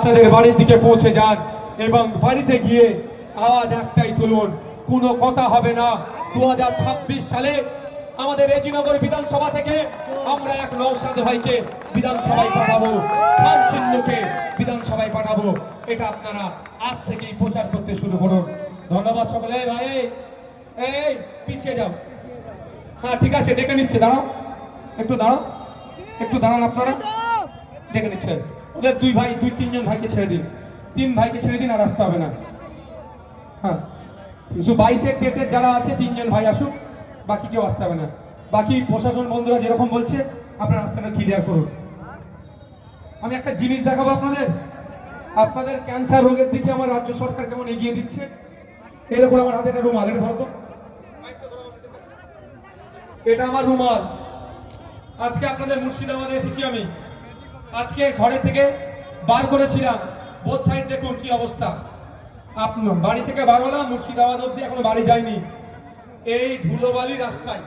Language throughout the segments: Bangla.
আপনাদের বাড়ির দিকে পৌঁছে যান এবং বাড়িতে গিয়ে আওয়াজ একটাই তুলুন, কোনো কথা হবে না। 2026 সালে আমাদের রেজিনগর বিধানসভা থেকে আমরা এক নওশাদ ভাইকে বিধানসভায় পাঠাবো, খান চিহ্নকে বিধানসভায় পাঠাবো। এটা আপনারা আজ থেকেই প্রচার করতে শুরু করুন। ধন্যবাদ সকলে। ভাই এই পিছিয়ে যাও। হ্যাঁ ঠিক আছে, ডেকে নিচ্ছে, দাঁড়াও একটু, দাঁড়ান আপনারা, ডেকে নিচ্ছে। ওদের দুই তিনজন ভাইকে ছেড়ে দিন, 3 ভাইকে ছেড়ে দিন, আর আসতে হবে না। হ্যাঁ, কিছু 22-এর ডেটের যারা আছে 3 জন ভাই আসুক, বাকি কেউ আসতে হবে না। বাকি প্রশাসন বন্ধুরা যেরকম বলছে আপনারা রাস্তাটা ক্লিয়ার করুন। আমি একটা জিনিস দেখাবো আপনাদের ক্যান্সার রোগের দিকে আমার রাজ্য সরকার কেমন এগিয়ে দিচ্ছে। এরকম আমার হাতে একটা রুমাল, এটা ধরো তো, এটা আমার রুমাল। আজকে আপনাদের মুর্শিদাবাদে এসেছি আমি, আজকে ঘরে থেকে বার করেছিলাম, বোথ সাইড দেখুন কি অবস্থা। আপনার বাড়ি থেকে বার হলাম, মুর্শিদাবাদ অব্দি এখনো বাড়ি যায়নি। এই ধুলোবালি রাস্তায়,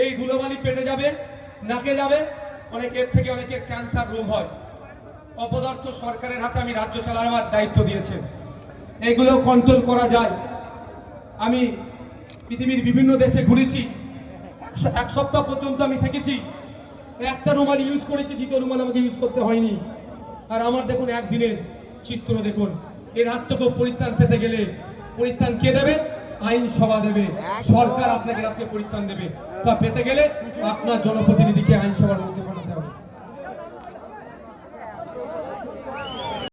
এই ধুলোবালি পেটে যাবে, নাকে যাবে, অনেকের থেকে অনেকের ক্যান্সার রোগ হয়। অপদার্থ সরকারের হাতে আমি রাজ্য চালাবার দায়িত্ব দিয়েছেন, এগুলো কন্ট্রোল করা যায়। আমি পৃথিবীর বিভিন্ন দেশে ঘুরেছি, 1 সপ্তাহ পর্যন্ত আমি থেকেছি, একটা রুমাল ইউজ করেছি, দ্বিতীয় রুমাল আমাকে ইউজ করতে হয়নি। আর আমার দেখুন একদিনের চিত্র দেখুন। এর হাত থেকে পরিত্রাণ পেতে গেলে পরিত্রাণ কে দেবে? আইনসভা দেবে, সরকার আপনাকে রাজ্যে পরিত্রাণ দেবে। তা পেতে গেলে আপনার জনপ্রতিনিধিকে আইনসভার মধ্যে পাঠাতে